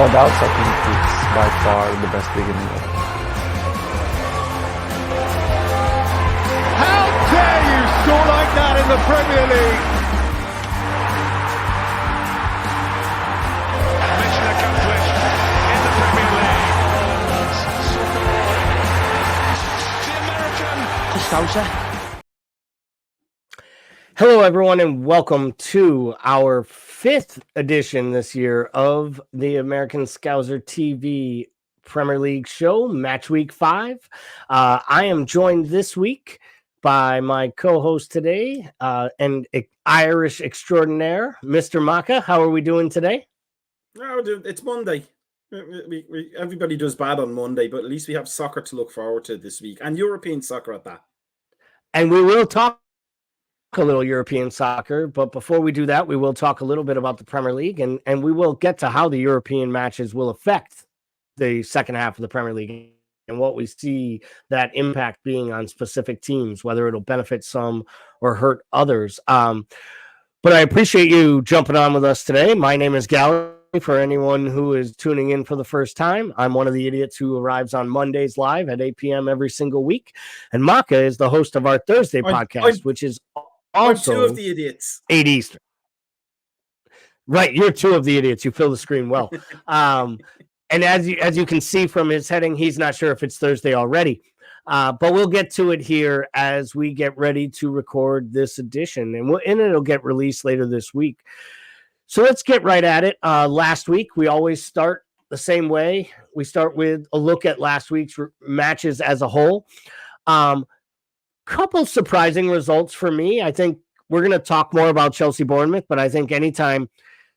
without a doubt, I think it's by far the best league in the world. How dare you score like that in the Premier League? Mission accomplished in the Premier League. The American. Hello, everyone, and welcome to our fifth edition this year of the American Scouser TV Premier League Show Matchweek 5. I am joined this week by my co-host today and Irish extraordinaire, Mr. Macka. How are we doing today? No, it's Monday. Everybody does bad on Monday, but at least we have soccer to look forward to this week, and European soccer at that. And we will talk a little European soccer, but before we do that, we will talk a little bit about the Premier League, and we will get to how the European matches will affect the second half of the Premier League and what we see that impact being on specific teams, whether it'll benefit some or hurt others. But I appreciate you jumping on with us today. My name is Gary. For anyone who is tuning in for the first time, I'm one of the idiots who arrives on Mondays live at 8 p.m. every single week. And Macka is the host of our Thursday podcast, which is also 2 of the idiots. 8 Eastern. Right, you're 2 of the idiots. You fill the screen well. And as you can see from his heading, he's not sure if it's Thursday already. But we'll get to it here as we get ready to record this edition. And it'll get released later this week. So let's get right at it. Last week, we always start the same way. We start with a look at last week's matches as a whole. Couple surprising results for me. I think we're going to talk more about Chelsea-Bournemouth, but I think anytime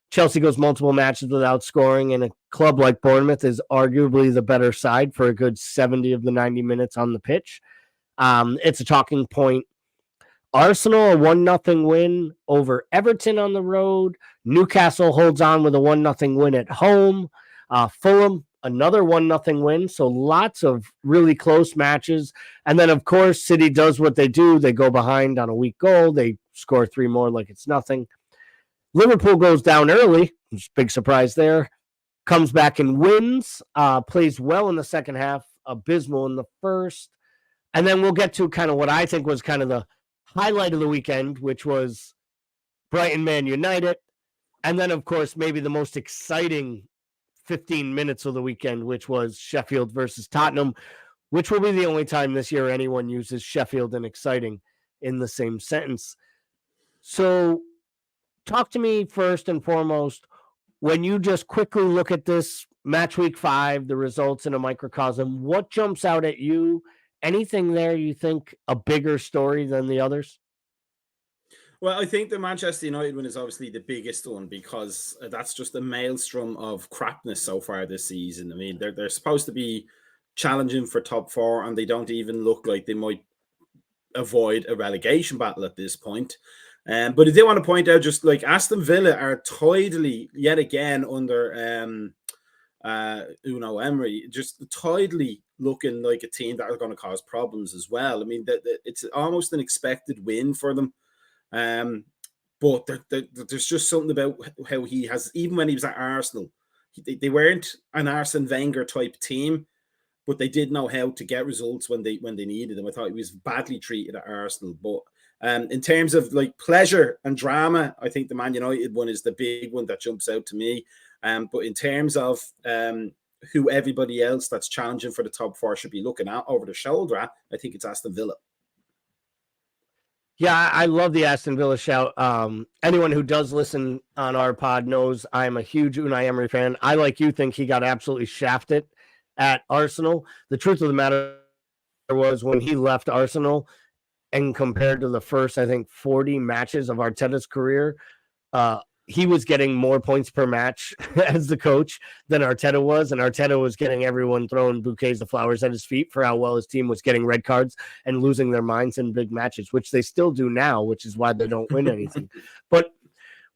Chelsea goes multiple matches without scoring and a club like Bournemouth is arguably the better side for a good 70 of the 90 minutes on the pitch, it's a talking point. Arsenal, a 1-0 win over Everton on the road. Newcastle holds on with a 1-0 win at home. Fulham, another 1-0 win. So lots of really close matches. And then, of course, City does what they do. They go behind on a weak goal. They score 3 more like it's nothing. Liverpool goes down early. Big surprise there. Comes back and wins. Plays well in the second half. Abysmal in the first. And then we'll get to kind of what I think was kind of the highlight of the weekend, which was Brighton Man United. And then, of course, maybe the most exciting 15 minutes of the weekend, which was Sheffield versus Tottenham, which will be the only time this year anyone uses Sheffield and exciting in the same sentence. So talk to me first and foremost, when you just quickly look at this match week 5, the results in a microcosm, what jumps out at you? Anything there you think a bigger story than the others? Well, I think the Manchester United one is obviously the biggest one because that's just a maelstrom of crapness so far this season. I mean, they're supposed to be challenging for top 4, and they don't even look like they might avoid a relegation battle at this point. But I do want to point out, just like Aston Villa are tidily yet again under Unai Emery, just tidily looking like a team that are going to cause problems as well. I mean, it's almost an expected win for them. But there's just something about how he has, even when he was at Arsenal, they weren't an Arsene Wenger type team, but they did know how to get results when they needed them. I thought he was badly treated at Arsenal. But in terms of like pleasure and drama, I think the Man United one is the big one that jumps out to me. But in terms of who everybody else that's challenging for the top 4 should be looking at over the shoulder at, I think it's Aston Villa. Yeah, I love the Aston Villa shout. Anyone who does listen on our pod knows I'm a huge Unai Emery fan. I, like you, think he got absolutely shafted at Arsenal. The truth of the matter was when he left Arsenal and compared to the first, I think, 40 matches of Arteta's career, he was getting more points per match as the coach than Arteta was, and Arteta was getting everyone throwing bouquets of flowers at his feet for how well his team was getting red cards and losing their minds in big matches, which they still do now, which is why they don't win anything. But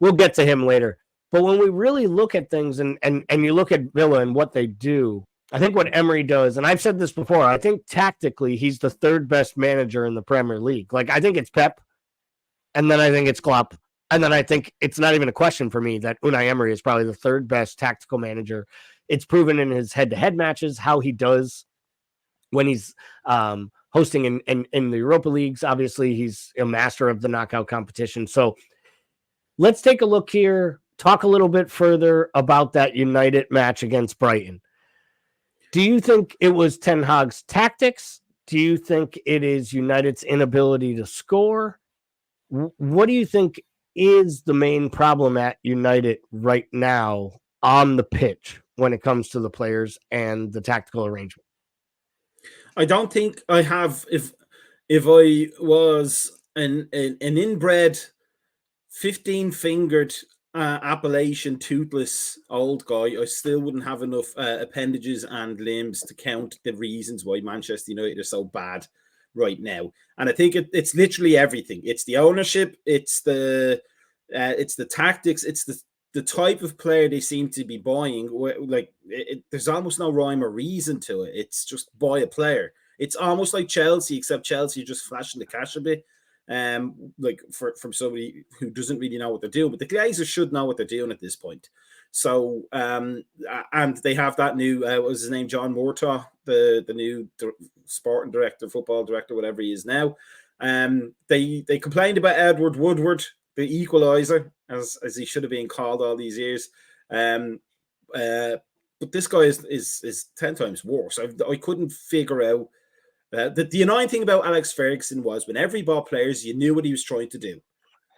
we'll get to him later. But when we really look at things and you look at Villa and what they do, I think what Emery does, and I've said this before, I think tactically he's the 3rd best manager in the Premier League. Like, I think it's Pep, and then I think it's Klopp, And then I think it's not even a question for me that Unai Emery is probably the third best tactical manager it's proven in his head-to-head matches how he does when he's hosting in the Europa Leagues. Obviously, he's a master of the knockout competition. So let's take a look here, talk a little bit further about that United match against Brighton. Do you think it was Ten Hag's tactics? Do you think it is United's inability to score? What do you think is the main problem at United right now on the pitch when it comes to the players and the tactical arrangement? I don't think I have. If I was an inbred, 15-fingered Appalachian toothless old guy, I still wouldn't have enough appendages and limbs to count the reasons why Manchester United are so bad right now. And I think it's literally everything. It's the ownership, it's the tactics, it's the type of player they seem to be buying. Like there's almost no rhyme or reason to it. It's just buy a player. It's almost like Chelsea, except Chelsea are just flashing the cash a bit. Like from somebody who doesn't really know what they're doing, but the Glazers should know what they're doing at this point. So and they have that new what was his name, John Murtaugh, the new sporting director, football director, whatever he is now. They complained about Edward Woodward, the equalizer, as he should have been called all these years. But this guy is 10 times worse. I couldn't figure out. The annoying thing about Alex Ferguson was whenever he bought players, you knew what he was trying to do.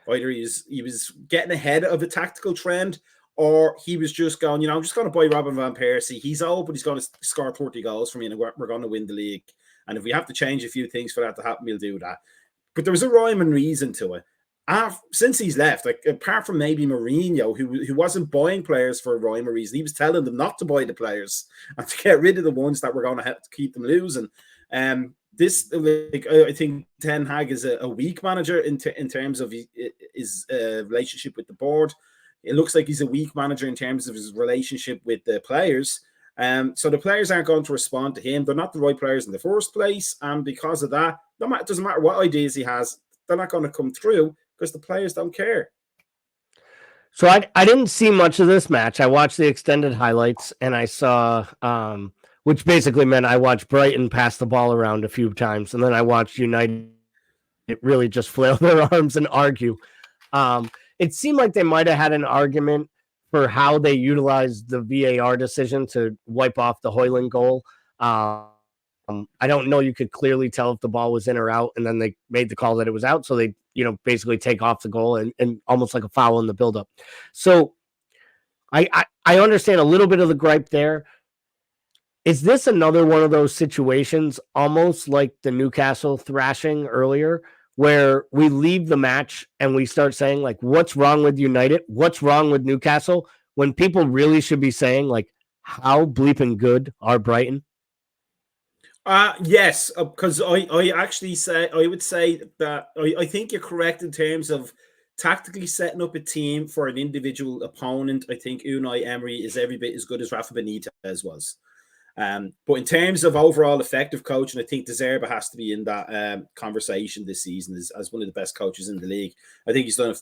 Either he was getting ahead of a tactical trend, or he was just going, I'm just going to buy Robin van Persie. He's old, but he's going to score 30 goals for me, and we're going to win the league. And if we have to change a few things for that to happen, we'll do that. But there was a rhyme and reason to it. Since he's left, like apart from maybe Mourinho, who wasn't buying players for a rhyme or reason, he was telling them not to buy the players and to get rid of the ones that were going to have to keep them losing. I think Ten Hag is a weak manager in terms of his relationship with the board. It looks like he's a weak manager in terms of his relationship with the players. So the players aren't going to respond to him. They're not the right players in the first place. And because of that, it doesn't matter what ideas he has, they're not going to come through because the players don't care. So I didn't see much of this match. I watched the extended highlights and I saw, which basically meant I watched Brighton pass the ball around a few times. And then I watched United really just flail their arms and argue. It seemed like they might have had an argument for how they utilized the VAR decision to wipe off the Højlund goal. I don't know. You could clearly tell if the ball was in or out, and then they made the call that it was out. So they, basically take off the goal and almost like a foul in the buildup. So I understand a little bit of the gripe there. Is this another one of those situations, almost like the Newcastle thrashing earlier, where we leave the match and we start saying, like, what's wrong with United? What's wrong with Newcastle? When people really should be saying, like, how bleeping good are Brighton? Yes, because I would say that I think you're correct in terms of tactically setting up a team for an individual opponent. I think Unai Emery is every bit as good as Rafa Benitez was. But in terms of overall effective coaching, I think De Zerbi has to be in that conversation this season as one of the best coaches in the league. I think he's done,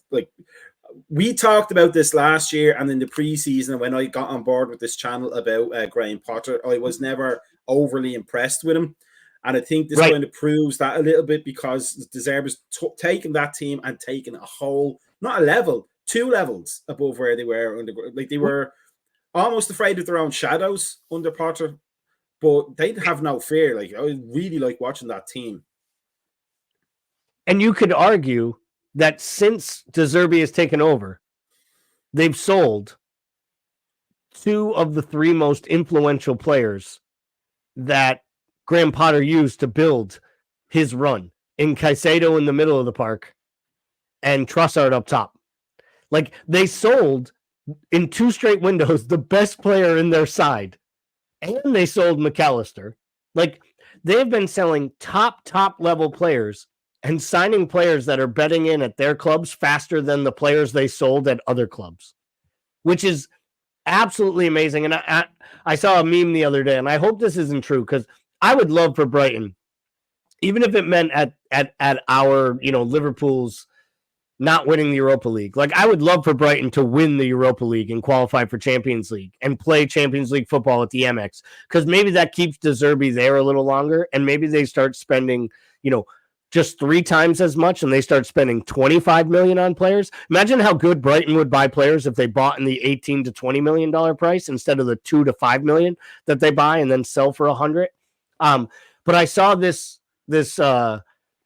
we talked about this last year and in the preseason when I got on board with this channel about Graham Potter. I was never overly impressed with him. And I think this kind of proves that a little bit because De Zerbi's taken that team and taken a whole, not a level, 2 levels above where they were. They were almost afraid of their own shadows under Potter, but they'd have no fear. I really like watching that team. And you could argue that since De Zerbi has taken over, they've sold 2 of the 3 most influential players that Graham Potter used to build his run, in Caicedo in the middle of the park and Trossard up top. They sold in 2 straight windows the best player in their side, and they sold McAllister. They've been selling top level players and signing players that are betting in at their clubs faster than the players they sold at other clubs, which is absolutely amazing. And I saw a meme the other day, and I hope this isn't true, because I would love for Brighton, even if it meant at our, Liverpool's not winning the Europa League. Like, I would love for Brighton to win the Europa League and qualify for Champions League and play Champions League football at the MX, because maybe that keeps De Zerbi there a little longer, and maybe they start spending, just 3 times as much, and they start spending 25 million on players. Imagine how good Brighton would buy players if they bought in the 18 to 20 million dollar price instead of the 2 to 5 million that they buy and then sell for 100. But I saw this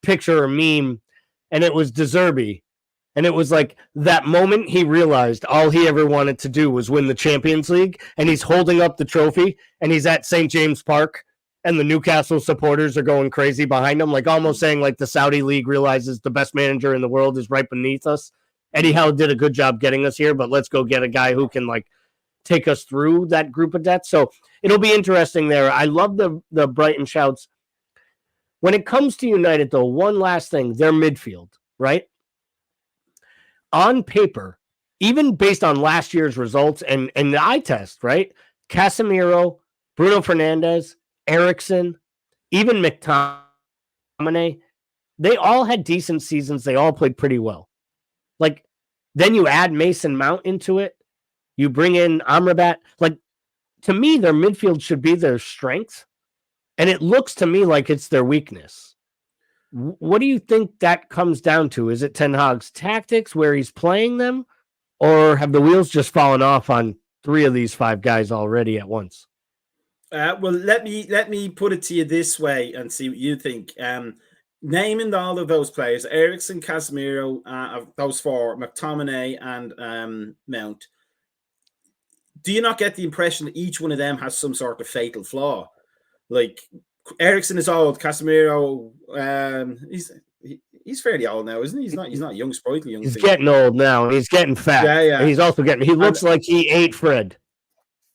picture or meme, and it was De Zerbi. And it was like that moment he realized all he ever wanted to do was win the Champions League, and he's holding up the trophy, and he's at St. James Park, and the Newcastle supporters are going crazy behind him, like almost saying like the Saudi League realizes the best manager in the world is right beneath us. Eddie Howe did a good job getting us here, but let's go get a guy who can like take us through that group of death. So it'll be interesting there. I love the Brighton shouts. When it comes to United, though, one last thing, their midfield, right? On paper, even based on last year's results and the eye test, right? Casemiro, Bruno Fernandes, Eriksen, even McTominay, they all had decent seasons. They all played pretty well. Like, then you add Mason Mount into it. You bring in Amrabat. Like, to me, their midfield should be their strength. And it looks to me like it's their weakness. What do you think that comes down to? Is it Ten Hag's tactics where he's playing them, or have the wheels just fallen off on 3 of these 5 guys already at once? Well, let me put it to you this way and see what you think. Naming all of those players, Eriksen, Casemiro, those 4, McTominay and Mount, do you not get the impression that each one of them has some sort of fatal flaw? Like, Eriksen is old. Casemiro, he's fairly old now, isn't he? He's not young, sprightly young. He's getting old now. He's getting fat. Yeah. And he's also he looks like he ate Fred.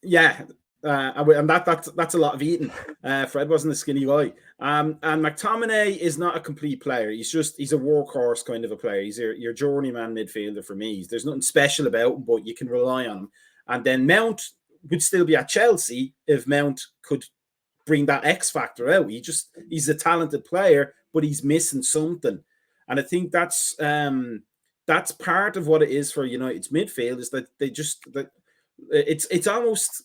Yeah. And that's a lot of eating. Fred wasn't a skinny guy. And McTominay is not a complete player. He's a workhorse kind of a player. He's your journeyman midfielder for me. There's nothing special about him, but you can rely on him. And then Mount would still be at Chelsea if Mount could bring that X factor out. He's a talented player, but he's missing something. And I think that's part of what it is for United's midfield, is that it's almost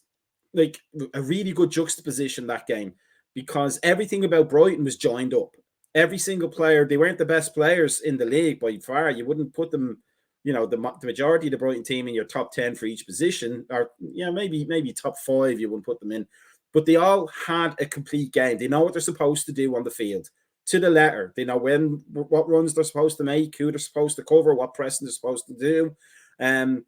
like a really good juxtaposition, that game, because everything about Brighton was joined up. Every single player, they weren't the best players in the league by far. You wouldn't put them, the majority of the Brighton team in your top 10 for each position, or maybe top 5 you wouldn't put them in. But they all had a complete game. They know what they're supposed to do on the field to the letter. They know what runs they're supposed to make, who they're supposed to cover, what pressing they're supposed to do. And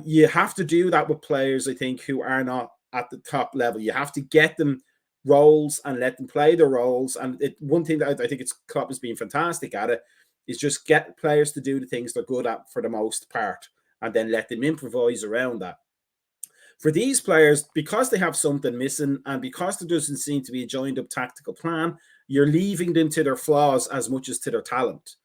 you have to do that with players, I think, who are not at the top level. You have to get them roles and let them play their roles. And one thing that I think Klopp has been fantastic at it is just get players to do the things they're good at for the most part, and then let them improvise around that. For these players, because they have something missing and because there doesn't seem to be a joined-up tactical plan, you're leaving them to their flaws as much as to their talent.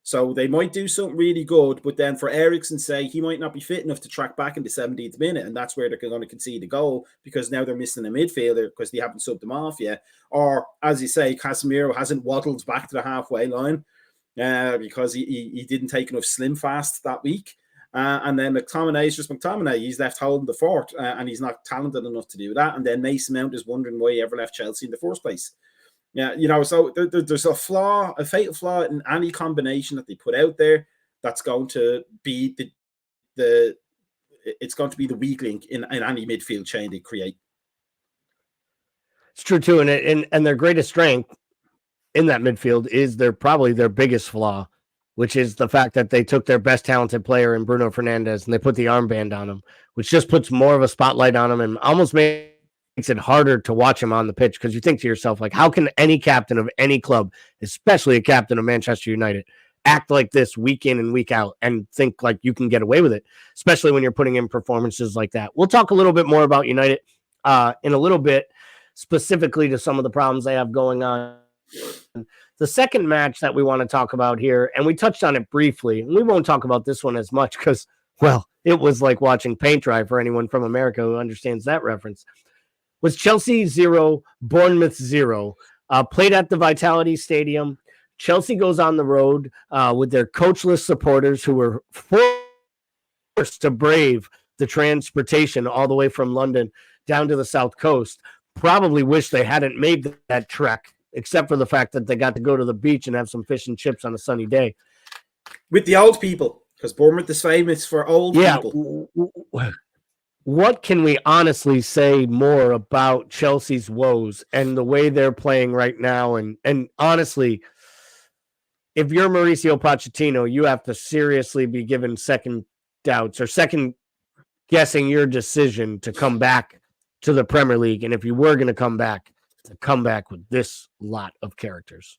So they might do something really good, but then for Eriksen, say, he might not be fit enough to track back in the 17th minute, and that's where they're going to concede a goal, because now they're missing a midfielder because they haven't subbed them off yet. Or, as you say, Casemiro hasn't waddled back to the halfway line because he didn't take enough slim fast that week. And then McTominay is just McTominay. He's left holding the fort, and he's not talented enough to do that. And then Mason Mount is wondering why he ever left Chelsea in the first place. Yeah, so there's a fatal flaw in any combination that they put out there that's going to be it's going to be the weak link in any midfield chain they create. It's true too, and their greatest strength in that midfield is probably their biggest flaw, which is the fact that they took their best talented player in Bruno Fernandes and they put the armband on him, which just puts more of a spotlight on him and almost makes it harder to watch him on the pitch, because you think to yourself, like, how can any captain of any club, especially a captain of Manchester United, act like this week in and week out and think like you can get away with it, especially when you're putting in performances like that. We'll talk a little bit more about United in a little bit, specifically to some of the problems they have going on. The second match that we want to talk about here, and we touched on it briefly, and we won't talk about this one as much because, well, it was like watching paint dry for anyone from America who understands that reference, was Chelsea 0, Bournemouth 0, played at the Vitality Stadium. Chelsea goes on the road with their coachless supporters who were forced to brave the transportation all the way from London down to the South Coast. Probably wish they hadn't made that trek, except for the fact that they got to go to the beach and have some fish and chips on a sunny day. With the old people, because Bournemouth is famous for old people. What can we honestly say more about Chelsea's woes and the way they're playing right now? And honestly, if you're Mauricio Pochettino, you have to seriously be given second doubts or second guessing your decision to come back to the Premier League. And if you were going to come back with this lot of characters.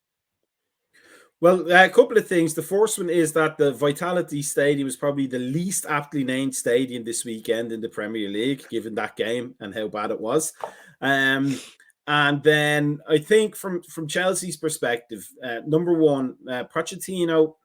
Well, a couple of things. The first one is that the Vitality Stadium is probably the least aptly named stadium this weekend in the Premier League, given that game and how bad it was. And then I think from Chelsea's perspective, number one, Pochettino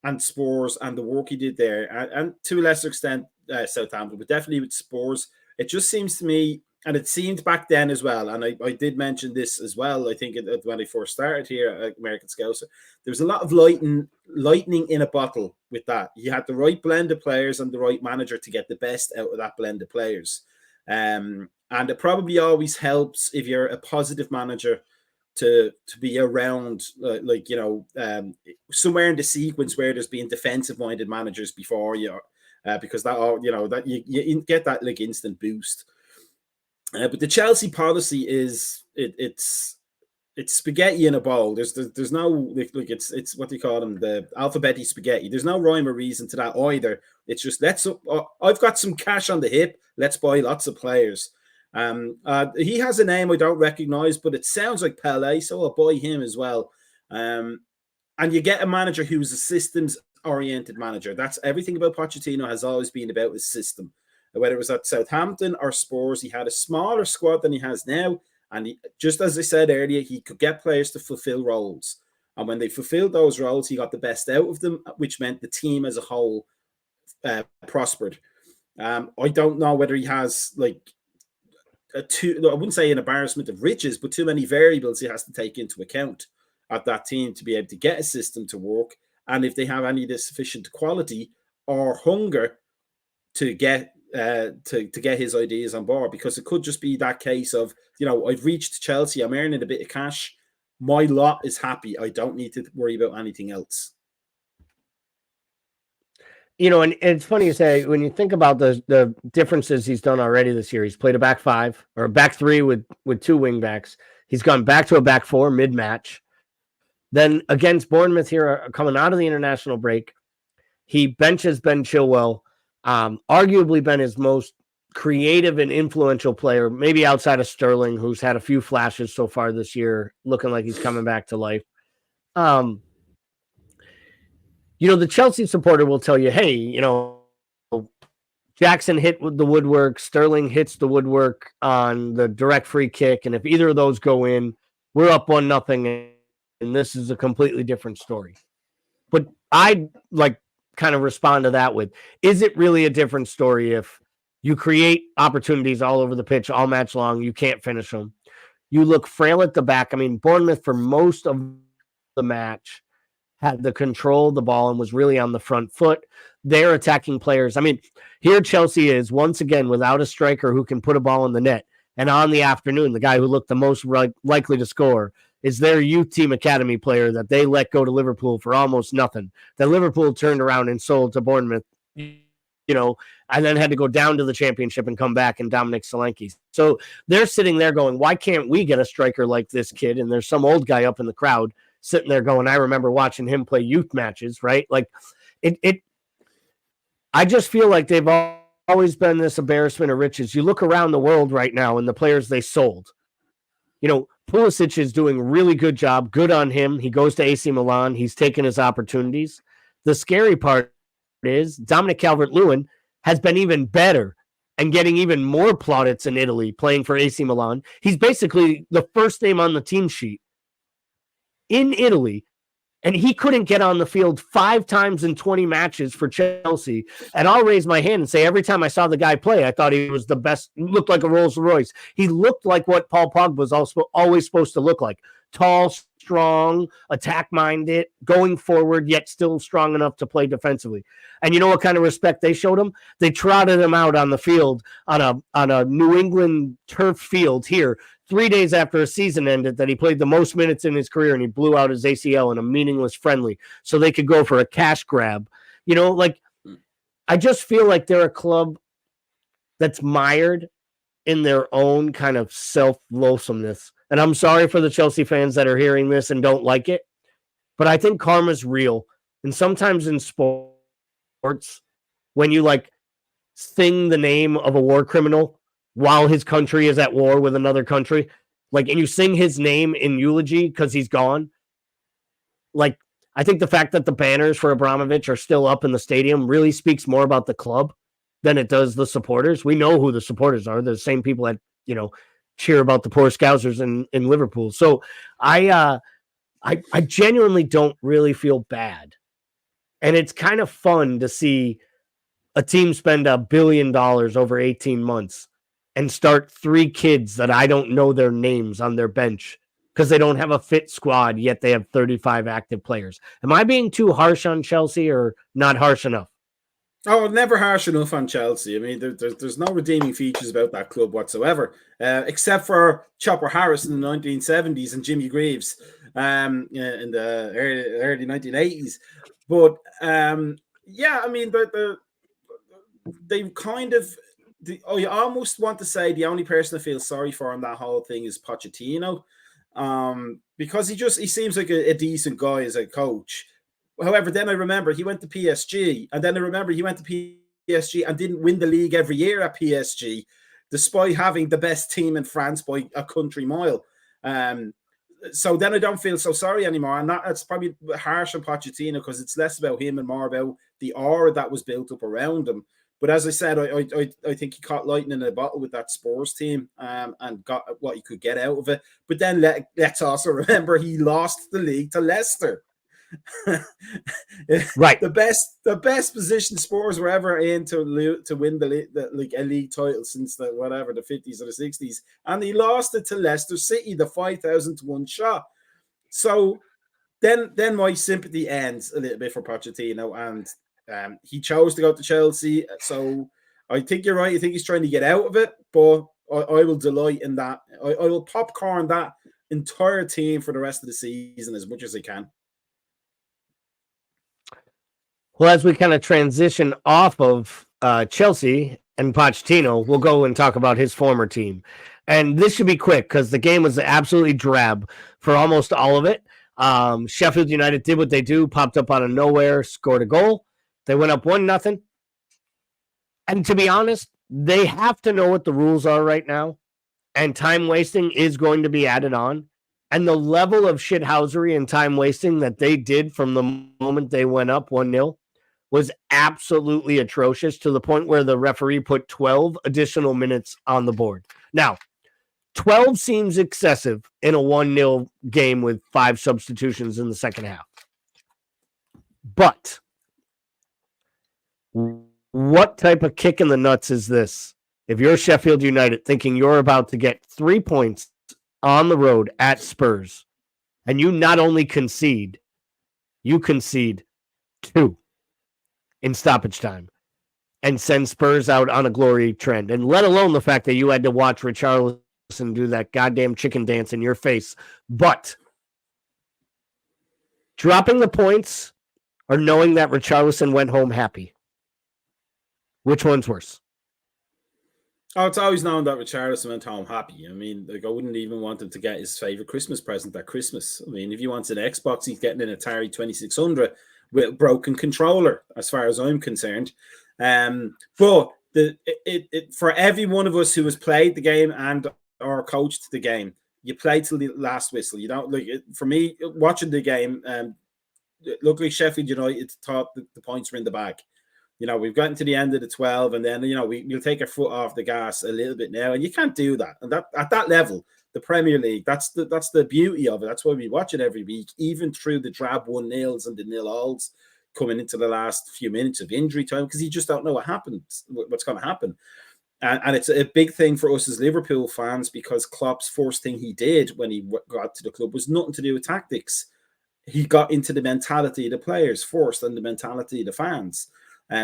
and Spurs and the work he did there, and to a lesser extent, Southampton, but definitely with Spurs, it just seems to me, and it seemed back then as well, and I did mention this as well, I think when I first started here at American Scouser, there was a lot of lightning in a bottle with that. You had the right blend of players and the right manager to get the best out of that blend of players. And it probably always helps if you're a positive manager to be around, somewhere in the sequence where there's been defensive-minded managers before you, because that you get that like instant boost. But the Chelsea policy is it's spaghetti in a bowl. There's no it's what do you call them, the alphabetic spaghetti. There's no rhyme or reason to that either. It's just I've got some cash on the hip. Let's buy lots of players. He has a name I don't recognize, but it sounds like Pele, so I'll buy him as well. And you get a manager who's a systems-oriented manager. That's everything about Pochettino has always been about his system. Whether it was at Southampton or Spurs, he had a smaller squad than he has now. And just as I said earlier, he could get players to fulfill roles. And when they fulfilled those roles, he got the best out of them, which meant the team as a whole prospered. I don't know whether he has I wouldn't say an embarrassment of riches, but too many variables he has to take into account at that team to be able to get a system to work. And if they have any of the sufficient quality or hunger to get his ideas on board, because it could just be that case of, I've reached Chelsea, I'm earning a bit of cash, my lot is happy, I don't need to worry about anything else. And it's funny you say, when you think about the differences he's done already this year, he's played a back five or a back three with two wing backs. He's gone back to a back four mid-match. Then against Bournemouth here, coming out of the international break, he benches Ben Chilwell, arguably been his most creative and influential player, maybe outside of Sterling, who's had a few flashes so far this year, looking like he's coming back to life. The Chelsea supporter will tell you, hey, Jackson hit with the woodwork, Sterling hits the woodwork on the direct free kick, and if either of those go in, we're up 1-0, and this is a completely different story. But I kind of respond to that with, is it really a different story if you create opportunities all over the pitch all match long, you can't finish them, you look frail at the back? I mean, Bournemouth for most of the match had the control of the ball and was really on the front foot. They're attacking players. I mean, here Chelsea is once again without a striker who can put a ball in the net. And on the afternoon, the guy who looked the most likely to score is their youth team academy player that they let go to Liverpool for almost nothing, that Liverpool turned around and sold to Bournemouth, and then had to go down to the championship and come back, and Dominic Solanke. So they're sitting there going, why can't we get a striker like this kid? And there's some old guy up in the crowd sitting there going, I remember watching him play youth matches, right? Like I just feel like they've always been this embarrassment of riches. You look around the world right now and the players they sold. Pulisic is doing a really good job. Good on him. He goes to AC Milan. He's taken his opportunities. The scary part is Dominic Calvert-Lewin has been even better and getting even more plaudits in Italy playing for AC Milan. He's basically the first name on the team sheet in Italy, and he couldn't get on the field 5 times in 20 matches for Chelsea. And I'll raise my hand and say, every time I saw the guy play, I thought he was the best, looked like a Rolls Royce. He looked like what Paul Pogba was also always supposed to look like. Tall, strong, attack-minded, going forward, yet still strong enough to play defensively. And you know what kind of respect they showed him? They trotted him out on the field on a New England turf field here 3 days after a season ended that he played the most minutes in his career, and he blew out his ACL in a meaningless friendly so they could go for a cash grab. You know, like, I just feel like they're a club that's mired in their own kind of self-loathsomeness. And I'm sorry for the Chelsea fans that are hearing this and don't like it, but I think karma's real. And sometimes in sports, when you like sing the name of a war criminal while his country is at war with another country, like, and you sing his name in eulogy because he's gone, like, I think the fact that the banners for Abramovich are still up in the stadium really speaks more about the club than it does the supporters. We know who the supporters are. They're the same people that, you know, cheer about the poor Scousers in Liverpool. So I genuinely don't really feel bad. And it's kind of fun to see a team spend $1 billion over 18 months and start 3 kids that I don't know their names on their bench because they don't have a fit squad, yet they have 35 active players. Am I being too harsh on Chelsea or not harsh enough? Oh, never harsh enough on Chelsea. I mean, there's no redeeming features about that club whatsoever, except for Chopper Harris in the 1970s and Jimmy Greaves in the early 1980s. But yeah, I mean, they kind of, you almost want to say the only person I feel sorry for on that whole thing is Pochettino, because he seems like a decent guy as a coach. However, then I remember he went to PSG, and then I remember he went to PSG and didn't win the league every year at PSG, despite having the best team in France by a country mile. So then I don't feel so sorry anymore, and that's probably harsh on Pochettino because it's less about him and more about the aura that was built up around him. But as I said, I think he caught lightning in a bottle with that Spurs team and got what he could get out of it. But then let's also remember he lost the league to Leicester. Right. The best position Spurs were ever in to win a league title since the 50s or the 60s, and he lost it to Leicester City, the 5,000 to 1 shot. So then my sympathy ends a little bit for Pochettino, and he chose to go to Chelsea. So I think you're right. I think he's trying to get out of it, but I will delight in that. I will popcorn that entire team for the rest of the season as much as I can. Well, as we kind of transition off of Chelsea and Pochettino, we'll go and talk about his former team. And this should be quick because the game was absolutely drab for almost all of it. Sheffield United did what they do, popped up out of nowhere, scored a goal. They went up 1-0. And to be honest, they have to know what the rules are right now. And time wasting is going to be added on. And the level of shithousery and time wasting that they did from the moment they went up 1-0 was absolutely atrocious, to the point where the referee put 12 additional minutes on the board. Now, 12 seems excessive in a 1-0 game with 5 substitutions in the second half. But what type of kick in the nuts is this? If you're Sheffield United thinking you're about to get 3 points on the road at Spurs, and you not only concede, you concede 2 in stoppage time and send Spurs out on a glory trend, and let alone the fact that you had to watch Richarlison do that goddamn chicken dance in your face. But dropping the points or knowing that Richarlison went home happy, which one's worse? Oh, it's always known that Richarlison went home happy. I mean, like, I wouldn't even want him to get his favorite Christmas present at Christmas. I mean, if he wants an Xbox, he's getting an Atari 2600 with a broken controller, as far as I'm concerned. But for every one of us who has played the game and or coached the game, you play till the last whistle. You don't, like, for me, watching the game, it looked like Sheffield United thought that the points were in the bag. You know, we've gotten to the end of the 12, and then, you know, we'll take our foot off the gas a little bit now, and you can't do that. And that at that level, the Premier League, that's the beauty of it. That's why we watch it every week, even through the drab 1-0s and the 0-alls coming into the last few minutes of injury time, because you just don't know what's going to happen. And it's a big thing for us as Liverpool fans because Klopp's first thing he did when he got to the club was nothing to do with tactics. He got into the mentality of the players first and the mentality of the fans,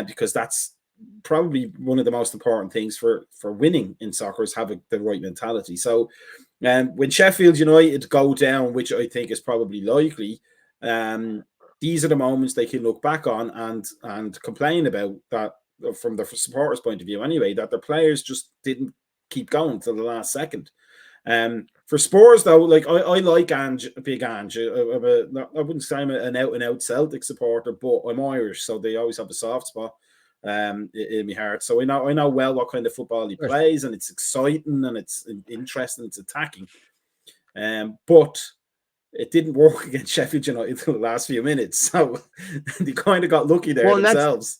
because that's probably one of the most important things for winning in soccer is having the right mentality. So when Sheffield United go down, which I think is probably likely, these are the moments they can look back on and complain about that from the supporters' point of view anyway, that their players just didn't keep going till the last second. For Spurs, though, like I like Ange, big Ange. I wouldn't say I'm an out-and-out Celtic supporter, but I'm Irish, so they always have a soft spot in my heart. So I know well what kind of football he plays, and it's exciting and it's interesting, it's attacking. But it didn't work against Sheffield United until the last few minutes, so they kind of got lucky there themselves.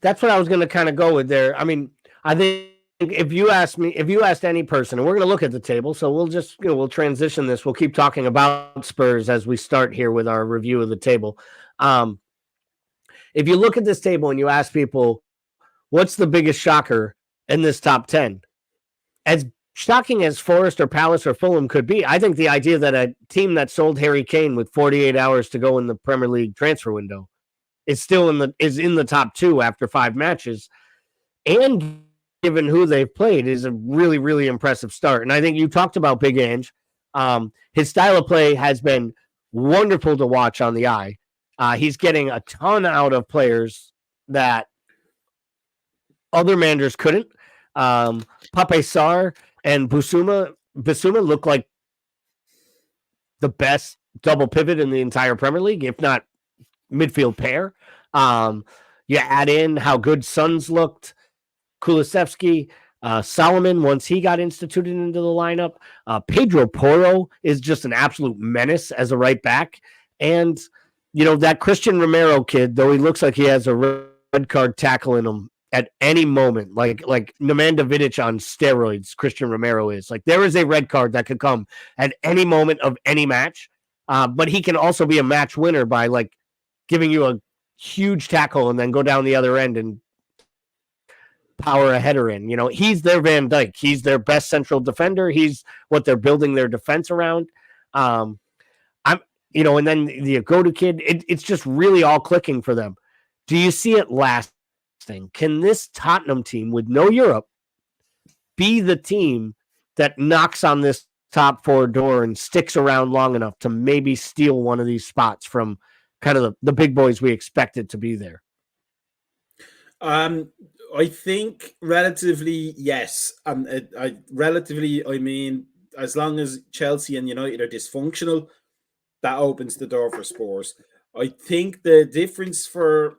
That's what I was going to kind of go with there. I mean, I think if you asked any person, and we're going to look at the table, so we'll just we'll transition this. We'll keep talking about Spurs as we start here with our review of the table. If you look at this table and you ask people, what's the biggest shocker in this top 10? As shocking as Forest or Palace or Fulham could be, I think the idea that a team that sold Harry Kane with 48 hours to go in the Premier League transfer window is still in the top 2 after 5 matches, and given who they've played, is a really, really impressive start. And I think you talked about Big Ange. His style of play has been wonderful to watch on the eye. He's getting a ton out of players that other managers couldn't. Pape Sarr and Bissouma look like the best double pivot in the entire Premier League, if not midfield pair. You add in how good Sons looked, Kulusevski, Solomon, once he got instituted into the lineup. Pedro Porro is just an absolute menace as a right back. And, that Christian Romero kid, though he looks like he has a red card tackle in him at any moment, like Nemanja Vidic on steroids, Christian Romero is. Like, there is a red card that could come at any moment of any match. But he can also be a match winner by, giving you a huge tackle and then go down the other end and power a header in. He's their Van Dijk. He's their best central defender. He's what they're building their defense around. And then the Agoda kid, it's just really all clicking for them. Do you see it lasting? Can this Tottenham team with no Europe be the team that knocks on this top 4 door and sticks around long enough to maybe steal one of these spots from kind of the big boys we expected to be there? I think relatively, yes. Relatively, I mean, as long as Chelsea and United are dysfunctional, that opens the door for Spurs. I think the difference for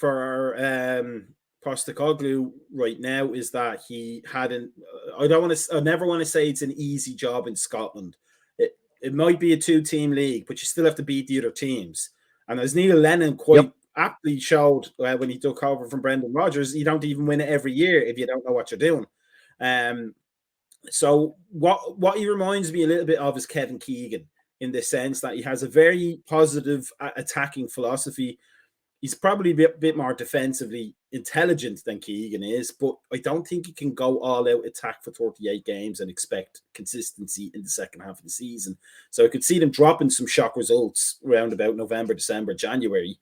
Postecoglou right now is that he hadn't. I never want to say it's an easy job in Scotland. It might be a 2-team league, but you still have to beat the other teams. And as Neil Lennon quite aptly showed when he took over from Brendan Rodgers, you don't even win it every year if you don't know what you're doing. So what he reminds me a little bit of is Kevin Keegan, in the sense that he has a very positive attacking philosophy. He's probably a bit more defensively intelligent than Keegan is, but I don't think he can go all out attack for 38 games and expect consistency in the second half of the season. So I could see them dropping some shock results around about November, December, January.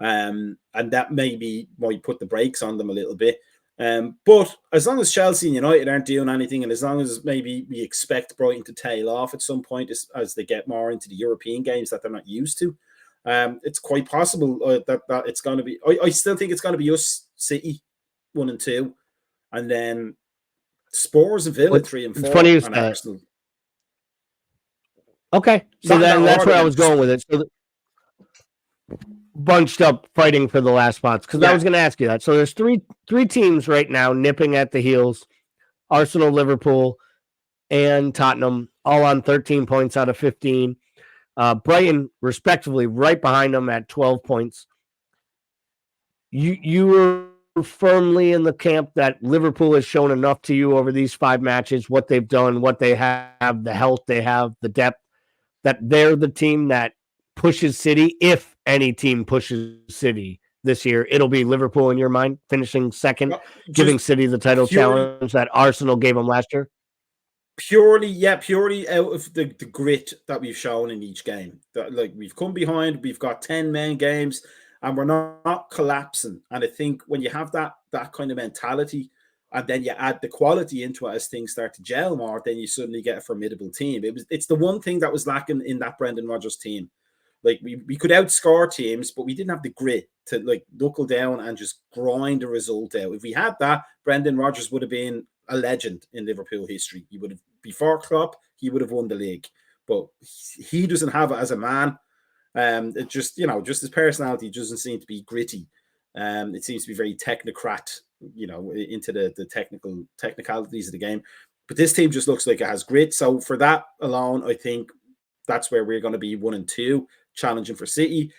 And that maybe might put the brakes on them a little bit. But as long as Chelsea and United aren't doing anything, and as long as maybe we expect Brighton to tail off at some point as they get more into the European games that they're not used to, it's quite possible that it's going to be. I still think it's going to be us, City, 1 and 2, and then Spurs and Villa 3 and 4, funny and Arsenal. Okay, so that's where I was going with it. So bunched up fighting for the last spots, because I was going to ask you that. So there's three teams right now nipping at the heels: Arsenal, Liverpool, and Tottenham, all on 13 points out of 15. Brighton, respectively, right behind them at 12 points. You were firmly in the camp that Liverpool has shown enough to you over these 5 matches, what they've done, what they have, the health they have, the depth, that they're the team that pushes City, if any team pushes City this year, it'll be Liverpool in your mind, finishing second, Well, giving just City the title challenge that Arsenal gave them last year? purely out of the grit that we've shown in each game. That, like, we've come behind, we've got 10 main games, and we're not collapsing. And I think when you have that kind of mentality, and then you add the quality into it as things start to gel more, then you suddenly get a formidable team. It's the one thing that was lacking in that Brendan Rodgers team. Like, we could outscore teams, but we didn't have the grit to, like, knuckle down and just grind a result out. If we had that, Brendan Rodgers would have been a legend in Liverpool history. He would have, before Klopp, he would have won the league. But he doesn't have it as a man. It just, just his personality doesn't seem to be gritty. It seems to be very technocrat, into the technicalities of the game. But this team just looks like it has grit. So for that alone, I think that's where we're going to be 1 and 2, challenging for City.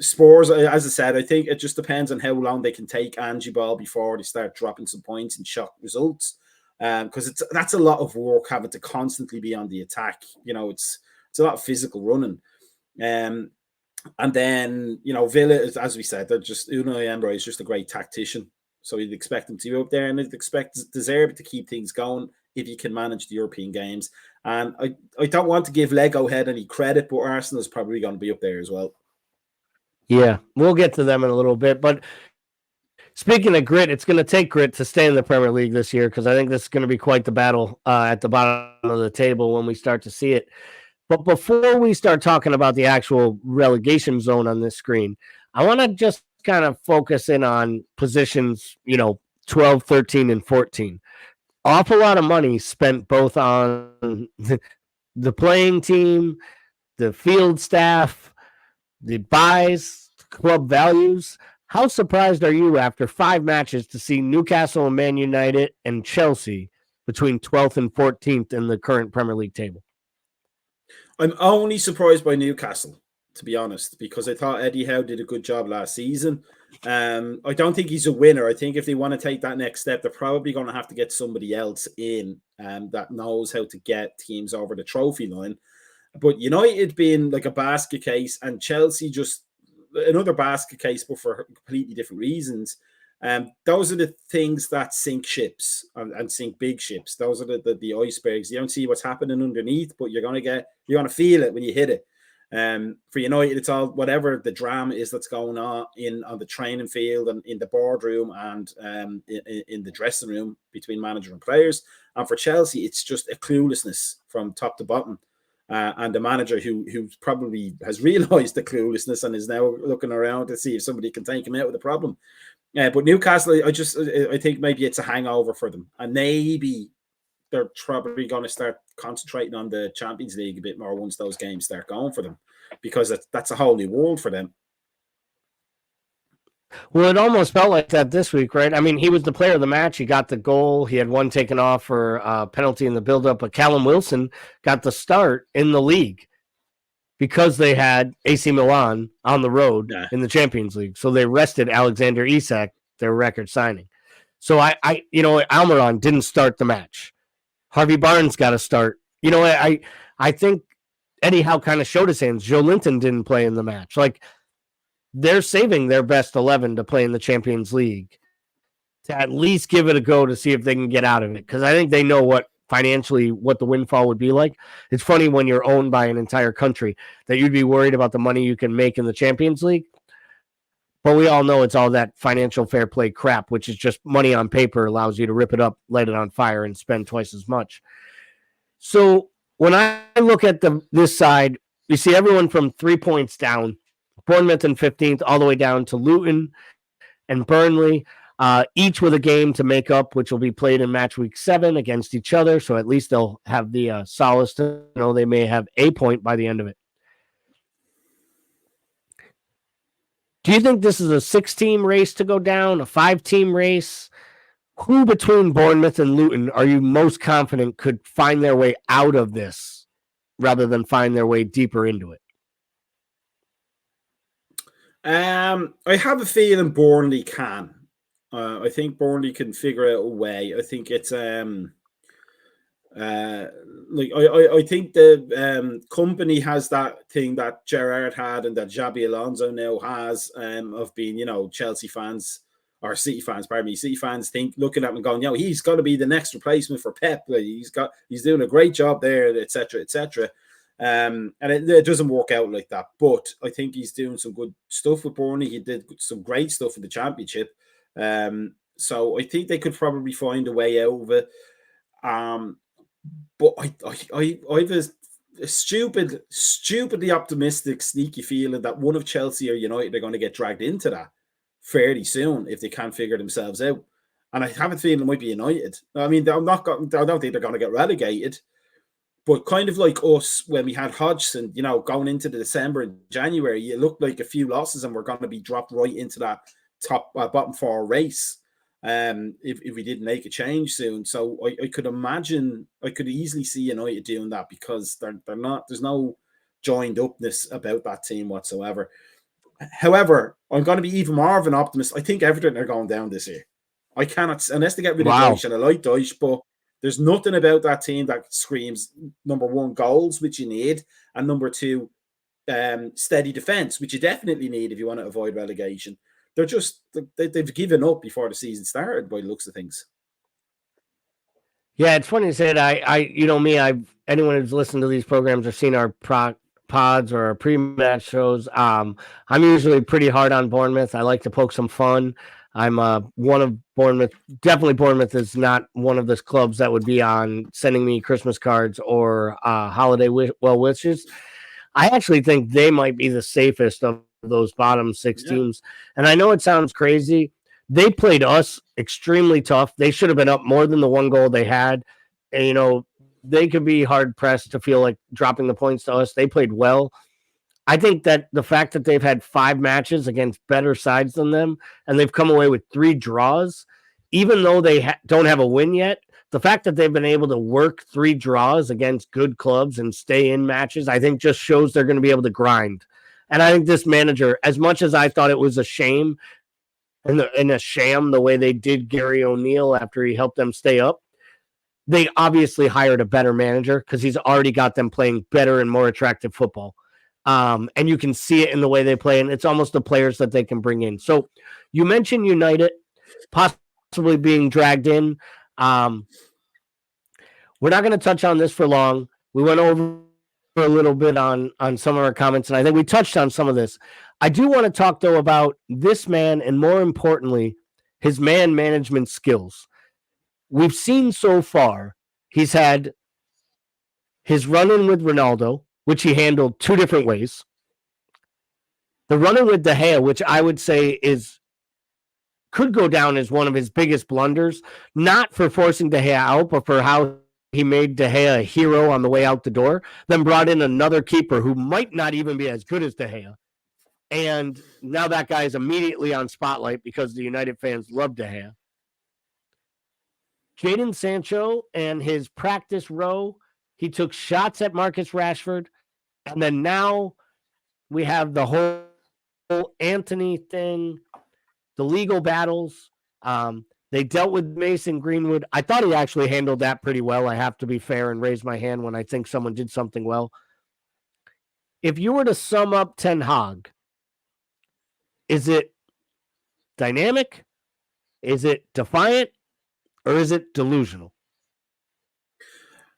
Spurs, as I said, I think it just depends on how long they can take Angie Ball before they start dropping some points and shock results. Because that's a lot of work, having to constantly be on the attack. It's a lot of physical running. And then, Villa, as we said, they're just, Unai Emery is just a great tactician. So you'd expect them to be up there, and you'd expect De Zerbi to keep things going if you can manage the European games. And I don't want to give Lego Head any credit, but Arsenal is probably going to be up there as well. Yeah, we'll get to them in a little bit. But speaking of grit, it's going to take grit to stay in the Premier League this year, because I think this is going to be quite the battle at the bottom of the table when we start to see it. But before we start talking about the actual relegation zone on this screen, I want to just kind of focus in on positions, 12, 13, and 14. Awful lot of money spent both on the playing team, the field staff, the buys, club values. How surprised are you after 5 matches to see Newcastle and Man United and Chelsea between 12th and 14th in the current Premier League table? I'm only surprised by Newcastle, to be honest, because I thought Eddie Howe did a good job last season. I don't think he's a winner. I think if they want to take that next step, they're probably going to have to get somebody else in that knows how to get teams over the trophy line. But United being like a basket case, and Chelsea just another basket case, but for completely different reasons. Those are the things that sink ships and sink big ships. Those are the icebergs. You don't see what's happening underneath, but you're gonna feel it when you hit it. For United, it's all whatever the drama is that's going on on the training field and in the boardroom and in the dressing room between manager and players. And for Chelsea, it's just a cluelessness from top to bottom. And the manager who probably has realised the cluelessness and is now looking around to see if somebody can take him out with the problem. But Newcastle, I think maybe it's a hangover for them, and maybe they're probably going to start concentrating on the Champions League a bit more once those games start going for them, because that's a whole new world for them. Well, it almost felt like that this week, right? I mean, he was the player of the match. He got the goal. He had one taken off for a penalty in the build-up, but Callum Wilson got the start in the league because they had AC Milan on the road in the Champions League. So they rested Alexander Isak, their record signing. So Almiron didn't start the match. Harvey Barnes got a start. I think Eddie Howe kind of showed his hands. Joe Linton didn't play in the match. Like, they're saving their best 11 to play in the Champions League to at least give it a go to see if they can get out of it. Because I think they know what the windfall would be like. It's funny when you're owned by an entire country that you'd be worried about the money you can make in the Champions League. But we all know it's all that financial fair play crap, which is just money on paper allows you to rip it up, light it on fire, and spend twice as much. So when I look at this side, you see everyone from 3 points down, Bournemouth in 15th, all the way down to Luton and Burnley, each with a game to make up, which will be played in match week 7 against each other. So at least they'll have the solace to know they may have a point by the end of it. Do you think this is a 6-team race to go down, a 5-team race? Who between Bournemouth and Luton are you most confident could find their way out of this rather than find their way deeper into it? I have a feeling Burnley can. I think Burnley can figure out a way. I think it's Like I think the company has that thing that Gerrard had and that Xabi Alonso now has of being, Chelsea fans or City fans, pardon me, City fans looking at him and going, he's got to be the next replacement for Pep. Like, he's doing a great job there, etc., etc. And it doesn't work out like that. But I think he's doing some good stuff with Burnley. He did some great stuff in the Championship. So I think they could probably find a way out of it. But I have a stupidly optimistic, sneaky feeling that one of Chelsea or United are going to get dragged into that fairly soon if they can't figure themselves out. And I have a feeling it might be United. I mean, I don't think they're going to get relegated. But kind of like us when we had Hodgson, going into the December and January, it looked like a few losses and we're going to be dropped right into that top bottom four race. If we didn't make a change soon. So I could easily see United doing that because they're not, there's no joined upness about that team whatsoever. However, I'm going to be even more of an optimist. I think Everton are going down this year. I cannot, unless they get rid of Deutsch, and I like Deutsch, but there's nothing about that team that screams, number one, goals, which you need, and number two, steady defense, which you definitely need if you want to avoid relegation. They've given up before the season started by the looks of things. Yeah, it's funny to say that. Anyone who's listened to these programs or seen our pods or our pre-match shows, I'm usually pretty hard on Bournemouth. I like to poke some fun. I'm one of Bournemouth. Definitely Bournemouth is not one of those clubs that would be on sending me Christmas cards or holiday well wishes. I actually think they might be the safest of those bottom six teams. And I know it sounds crazy. They played us extremely tough. They should have been up more than the one goal they had. And, they could be hard pressed to feel like dropping the points to us. They played well. I think that the fact that they've had 5 matches against better sides than them and they've come away with 3 draws, even though they don't have a win yet, the fact that they've been able to work 3 draws against good clubs and stay in matches, I think just shows they're going to be able to grind. And I think this manager, as much as I thought it was a shame and a sham the way they did Gary O'Neill after he helped them stay up, they obviously hired a better manager because he's already got them playing better and more attractive football. And you can see it in the way they play, and it's almost the players that they can bring in. So you mentioned United possibly being dragged in. We're not going to touch on this for long. We went over a little bit on some of our comments, and I think we touched on some of this. I do want to talk, though, about this man and, more importantly, his man management skills. We've seen so far he's had his run-in with Ronaldo, which he handled 2 different ways. The run-in with De Gea, which I would say could go down as one of his biggest blunders, not for forcing De Gea out, but for how he made De Gea a hero on the way out the door, then brought in another keeper who might not even be as good as De Gea. And now that guy is immediately on spotlight because the United fans love De Gea. Jadon Sancho and his practice row, he took shots at Marcus Rashford. And then now we have the whole Anthony thing, the legal battles. They dealt with Mason Greenwood. I thought he actually handled that pretty well. I have to be fair and raise my hand when I think someone did something well. If you were to sum up Ten Hag, is it dynamic? Is it defiant? Or is it delusional?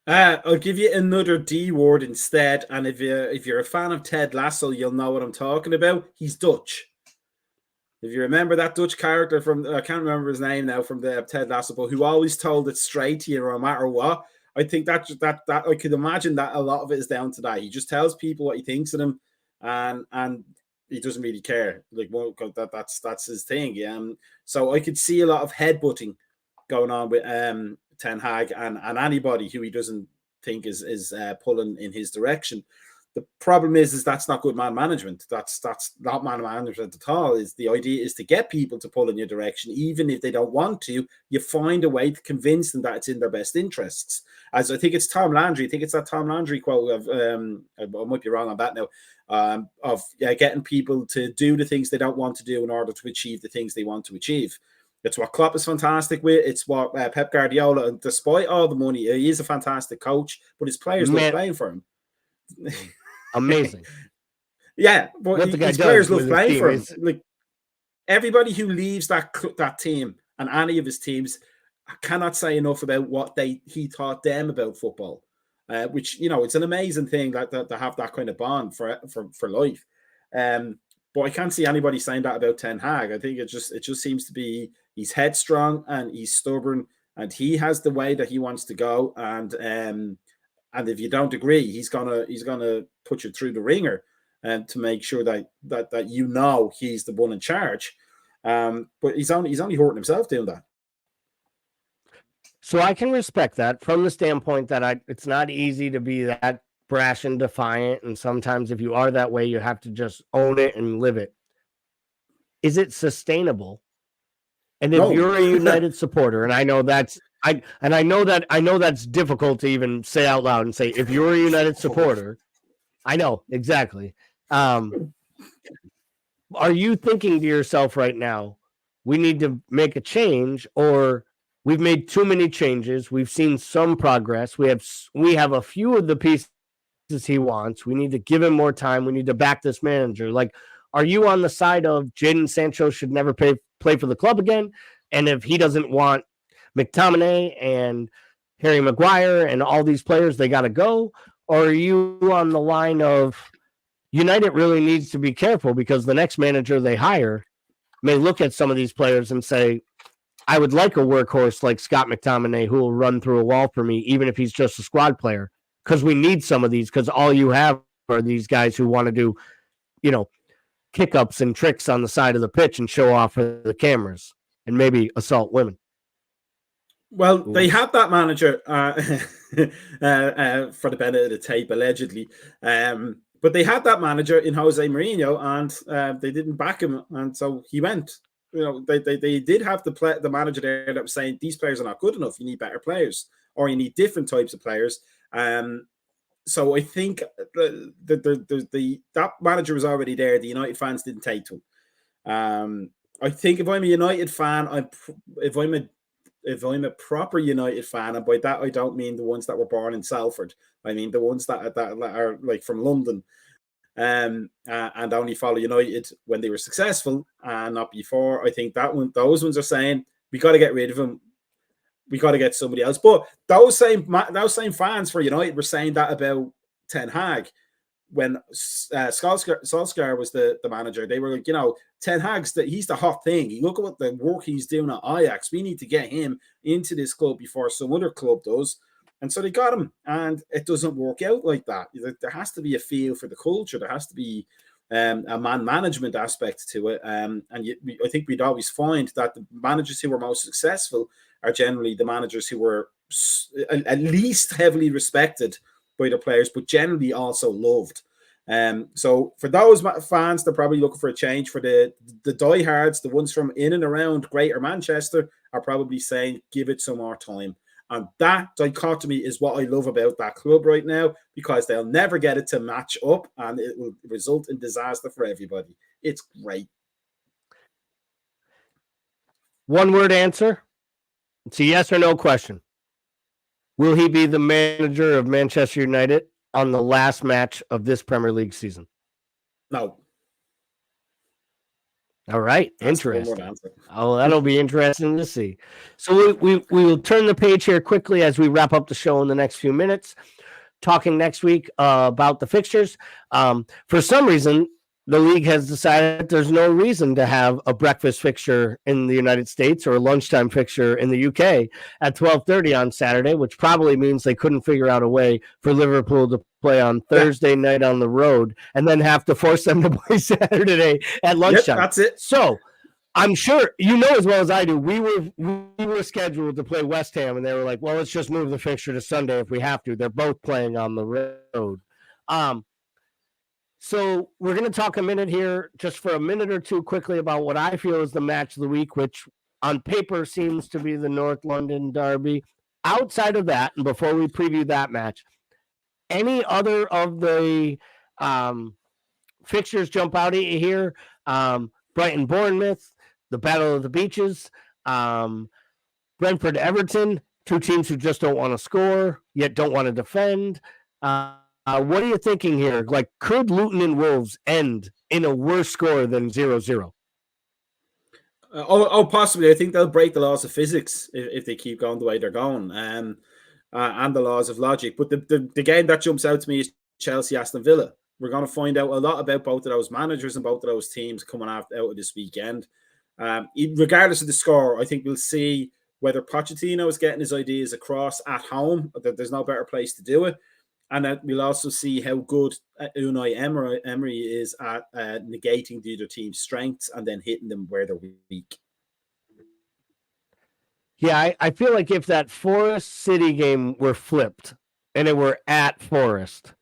I'll give you another D word instead. And if you're a fan of Ted Lasso, you'll know what I'm talking about. He's Dutch. If you remember that Dutch character from, I can't remember his name now, from the Ted Lasso, but who always told it straight to you no matter what. I think that I could imagine that a lot of it is down to that. He just tells people what he thinks of them, and he doesn't really care. Like, well, that's his thing. Yeah. So I could see a lot of headbutting going on with Ten Hag and anybody who he doesn't think is pulling in his direction. The problem is that's not good man management. That's not man management at all. Is the idea is to get people to pull in your direction, even if they don't want to. You find a way to convince them that it's in their best interests. As I think it's Tom Landry. I think it's that Tom Landry quote of I might be wrong on that now. Of getting people to do the things they don't want to do in order to achieve the things they want to achieve. It's what Klopp is fantastic with. It's what Pep Guardiola, and despite all the money, he is a fantastic coach, but his players love playing for him. Amazing. Yeah, but what the guy his players does love playing for him. is... Like, everybody who leaves that team and any of his teams, I cannot say enough about what he taught them about football, which, you know, it's an amazing thing that to have that kind of bond for life. But I can't see anybody saying that about Ten Hag. I think it just seems to be he's headstrong and he's stubborn and he has the way that he wants to go. And if you don't agree, he's gonna put you through the ringer and to make sure that you know he's the one in charge. But he's only hurting himself doing that. So I can respect that from the standpoint that it's not easy to be that brash and defiant, and sometimes if you are that way, you have to just own it and live it. Is it sustainable? And if you're a United supporter, and I know that's difficult to even say out loud and say, if you're a United supporter, I know exactly. Are you thinking to yourself right now, we need to make a change, or we've made too many changes? We've seen some progress. We have a few of the pieces he wants. We need to give him more time. We need to back this manager. Like, are you on the side of Jadon Sancho should never play for the club again? And if he doesn't want McTominay and Harry Maguire and all these players, they got to go? Or are you on the line of United really needs to be careful because the next manager they hire may look at some of these players and say, I would like a workhorse like Scott McTominay who will run through a wall for me, even if he's just a squad player, because we need some of these, because all you have are these guys who want to do, you know, kick-ups and tricks on the side of the pitch and show off for the cameras and maybe assault women. Well, they had that manager for the benefit of the tape, allegedly. But they had that manager in Jose Mourinho, and they didn't back him, and so he went. You know, they did have the manager there that was saying these players are not good enough. You need better players, or you need different types of players. So I think that manager was already there. The United fans didn't take to him. I think if I'm a United fan, if I'm a proper United fan, and by that I don't mean the ones that were born in Salford. I mean the ones that are like from London, and only follow United when they were successful and not before. I think those ones are saying we got to get rid of him. We got to get somebody else. But those same fans for United were saying that about Ten Hag when Solskjaer was the manager. They were like, you know, Ten Hag's he's the hot thing. You look at what the work he's doing at Ajax. We need to get him into this club before some other club does. And so they got him, and it doesn't work out like that. There has to be a feel for the culture. There has to be a man management aspect to it. I think we'd always find that the managers who were most successful are generally the managers who were at least heavily respected by the players, but generally also loved. So for those fans, they're probably looking for a change. For the diehards, the ones from in and around Greater Manchester, are probably saying, give it some more time. And that dichotomy is what I love about that club right now, because they'll never get it to match up, and it will result in disaster for everybody. It's great. One word answer. It's a yes or no question. Will he be the manager of Manchester United on the last match of this Premier League season? No. All right. That's interesting. Oh, that'll be interesting to see. So we will turn the page here quickly as we wrap up the show in the next few minutes, talking next week about the fixtures. For some reason, the league has decided there's no reason to have a breakfast fixture in the United States or a lunchtime fixture in the UK at 12:30 on Saturday, which probably means they couldn't figure out a way for Liverpool to play on Thursday night on the road and then have to force them to play Saturday at lunchtime. Yep, that's it. So I'm sure you know as well as I do, we were scheduled to play West Ham, and they were like, well, let's just move the fixture to Sunday if we have to. They're both playing on the road. So we're going to talk a minute here, just for a minute or two quickly, about what I feel is the match of the week, which on paper seems to be the North London Derby. Outside of that, and before we preview that match, any other of the fixtures jump out at you here? Brighton Bournemouth, the Battle of the Beaches, Brentford, Everton, two teams who just don't want to score, yet don't want to defend. What are you thinking here? Like, could Luton and Wolves end in a worse score than 0-0? Possibly. I think they'll break the laws of physics if they keep going the way they're going, and the laws of logic. But the game that jumps out to me is Chelsea Aston Villa. We're going to find out a lot about both of those managers and both of those teams coming out of this weekend. Regardless of the score, I think we'll see whether Pochettino is getting his ideas across at home, that there's no better place to do it. And that we'll also see how good Unai Emery is at negating the other team's strengths and then hitting them where they're weak. Yeah, I feel like if that Forest City game were flipped and it were at Forest,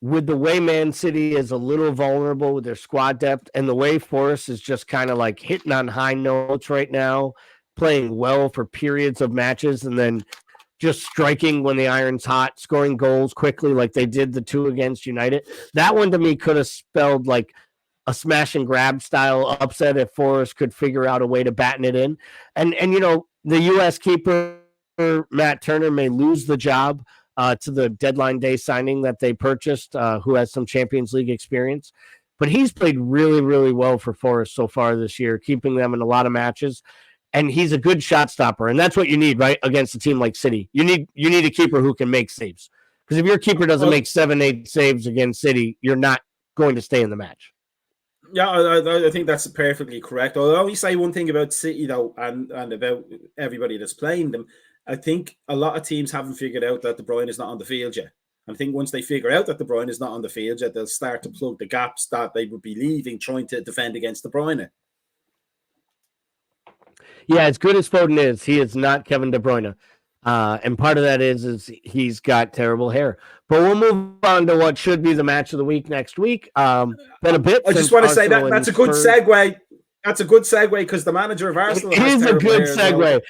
with the way Man City is a little vulnerable with their squad depth and the way Forest is just kind of like hitting on high notes right now, playing well for periods of matches, and then just striking when the iron's hot, scoring goals quickly like they did the 2 against United. That one to me could have spelled like a smash and grab style upset if Forrest could figure out a way to batten it in. And you know, the U.S. keeper, Matt Turner, may lose the job to the deadline day signing that they purchased, who has some Champions League experience. But he's played really, really well for Forrest so far this year, keeping them in a lot of matches. And he's a good shot stopper, and that's what you need, right? Against a team like City, you need a keeper who can make saves. Because if your keeper doesn't make 7-8 saves against City, you're not going to stay in the match. Yeah, I think that's perfectly correct. I'll only say one thing about City, though, and about everybody that's playing them. I think a lot of teams haven't figured out that De Bruyne is not on the field yet. I think once they figure out that De Bruyne is not on the field yet, they'll start to plug the gaps that they would be leaving trying to defend against De Bruyne. Yeah, as good as Foden is, he is not Kevin De Bruyne. And part of that is he's got terrible hair. But we'll move on to what should be the match of the week next week. Been a bit. I just want to say that's a good segue. That's a good segue because the manager of Arsenal is a good segue.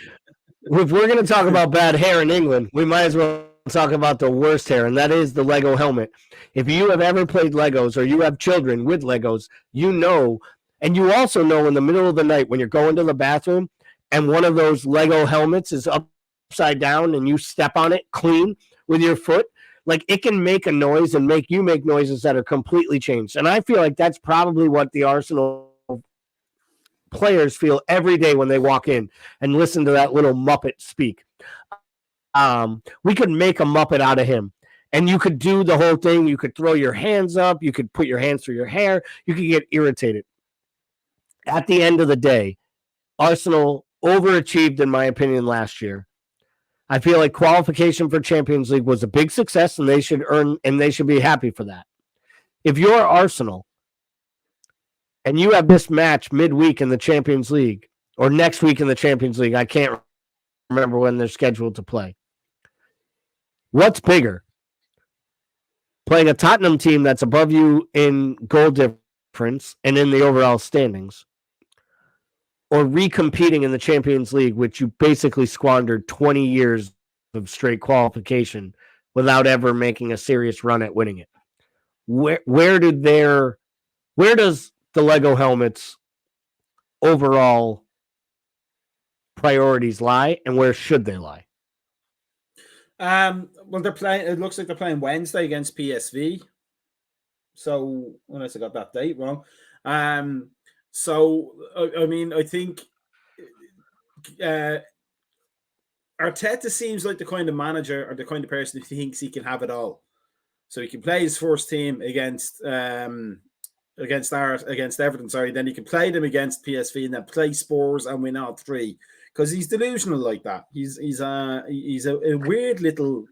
If we're going to talk about bad hair in England, we might as well talk about the worst hair, and that is the Lego helmet. If you have ever played Legos or you have children with Legos, you know, and you also know in the middle of the night when you're going to the bathroom and one of those Lego helmets is upside down and you step on it clean with your foot, like it can make a noise and make you make noises that are completely changed. And I feel like that's probably what the Arsenal players feel every day when they walk in and listen to that little Muppet speak. We could make a Muppet out of him. And you could do the whole thing. You could throw your hands up. You could put your hands through your hair. You could get irritated. At the end of the day, Arsenal overachieved, in my opinion, last year. I feel like qualification for Champions League was a big success, and they should be happy for that. If you're Arsenal and you have this match midweek in the Champions League or next week in the Champions League, I can't remember when they're scheduled to play. What's bigger? Playing a Tottenham team that's above you in goal difference and in the overall standings, or recompeting in the Champions League, which you basically squandered 20 years of straight qualification without ever making a serious run at winning it. Where does the Lego helmets overall priorities lie, and where should they lie? Well, they're playing. It looks like they're playing Wednesday against PSV. So, unless I got that date wrong, so I mean, I think Arteta seems like the kind of manager or the kind of person who thinks he can have it all. So he can play his first team against Everton. Sorry, then he can play them against PSV and then play Spurs and win all 3. Because he's delusional like that. He's a weird little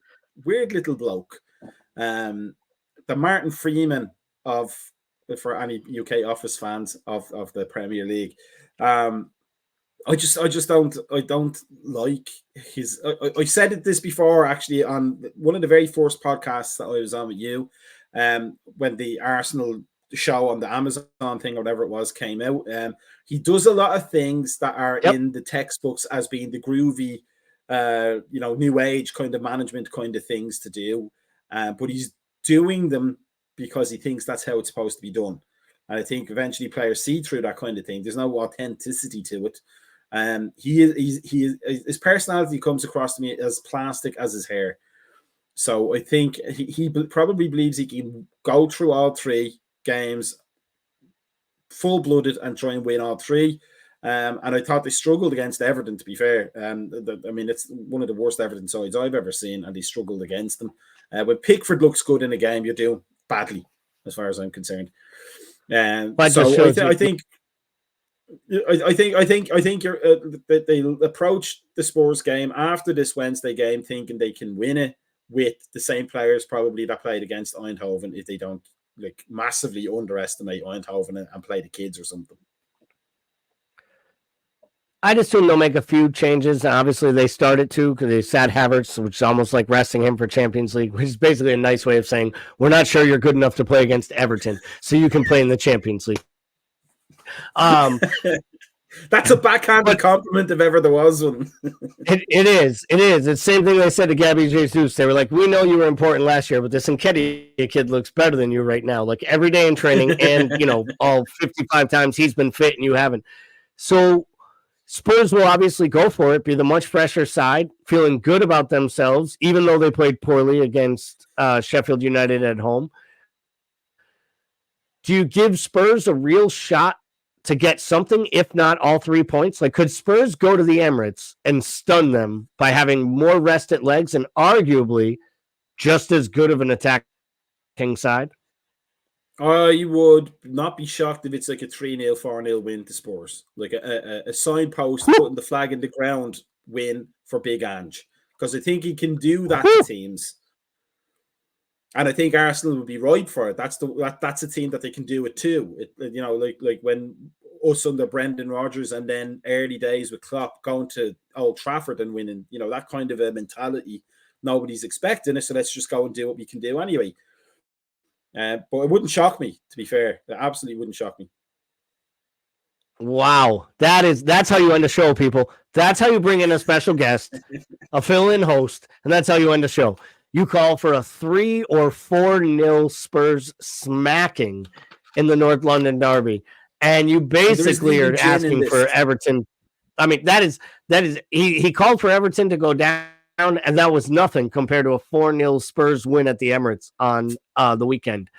bloke. The Martin Freeman for any UK office fans of the Premier League. I don't like his. I said this before actually on one of the very first podcasts that I was on with you, when the Arsenal show on the Amazon thing or whatever it was came out. He does a lot of things that are in the textbooks as being the groovy, new age kind of management kind of things to do, but he's doing them because he thinks that's how it's supposed to be done. And I think eventually players see through that kind of thing. There's no authenticity to it. His personality comes across to me as plastic as his hair. So I think he probably believes he can go through all 3 games full-blooded and try and win all 3. And I thought they struggled against Everton, to be fair. It's one of the worst Everton sides I've ever seen, and they struggled against them. When Pickford looks good in a game, you're doing badly, as far as I'm concerned. I think they'll approach the Spurs game after this Wednesday game thinking they can win it with the same players probably that played against Eindhoven, if they don't massively underestimate Eindhoven and play the kids or something. I'd assume they'll make a few changes. Obviously, they started to because they sat Havertz, which is almost like resting him for Champions League, which is basically a nice way of saying, we're not sure you're good enough to play against Everton, so you can play in the Champions League. That's a backhanded compliment if ever there was one. It is. It's the same thing they said to Gabby Jesus. They were like, we know you were important last year, but this Nketiah kid looks better than you right now. Like every day in training and, all 55 times he's been fit and you haven't. So Spurs will obviously go for it, be the much fresher side, feeling good about themselves, even though they played poorly against Sheffield United at home. Do you give Spurs a real shot to get something, if not all 3 points? Like, could Spurs go to the Emirates and stun them by having more rested legs and arguably just as good of an attacking side? I would not be shocked if it's like a 3-0, 4-0 win to Spurs. Like a signpost putting the flag in the ground win for Big Ange. Because I think he can do that to teams. And I think Arsenal would be ripe for it. That's a team that they can do it too. Like when us under Brendan Rodgers and then early days with Klopp going to Old Trafford and winning, that kind of a mentality. Nobody's expecting it, so let's just go and do what we can do anyway. But it wouldn't shock me, to be fair. It absolutely wouldn't shock me. Wow. That's how you end a show, people. That's how you bring in a special guest, a fill-in host, and that's how you end a show. You call for a 3 or 4-0 Spurs smacking in the North London derby, and you basically are asking for Everton. I mean, that is he called for Everton to go down, and that was nothing compared to a 4-0 Spurs win at the Emirates on the weekend.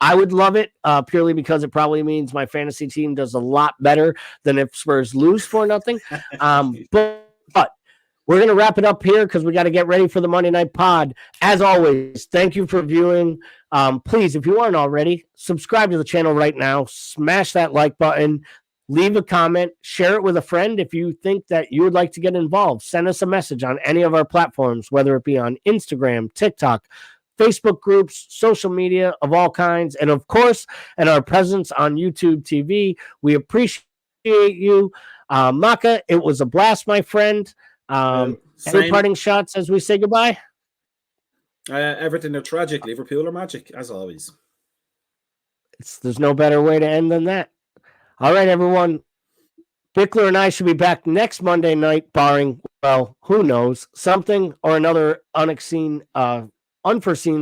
I would love it purely because it probably means my fantasy team does a lot better than if Spurs lose 4-0. But we're going to wrap it up here because we got to get ready for the Monday Night Pod. As always, thank you for viewing. Please, if you aren't already, subscribe to the channel right now. Smash that like button. Leave a comment. Share it with a friend if you think that you would like to get involved. Send us a message on any of our platforms, whether it be on Instagram, TikTok, Facebook groups, social media of all kinds, and of course, and our presence on YouTube TV. We appreciate you. Macka, it was a blast, my friend. Any parting shots as we say goodbye? Everton are tragic. Liverpool are magic, as always. There's no better way to end than that. All right, everyone. Bickler and I should be back next Monday night, barring, well, who knows, something or another unforeseen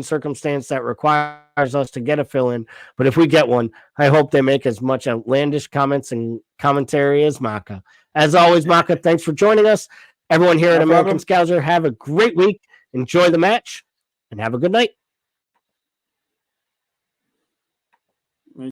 circumstance that requires us to get a fill-in. But if we get one, I hope they make as much outlandish comments and commentary as Macka. As always, Macka, thanks for joining us. Everyone here at American Scouser, have a great week. Enjoy the match and have a good night.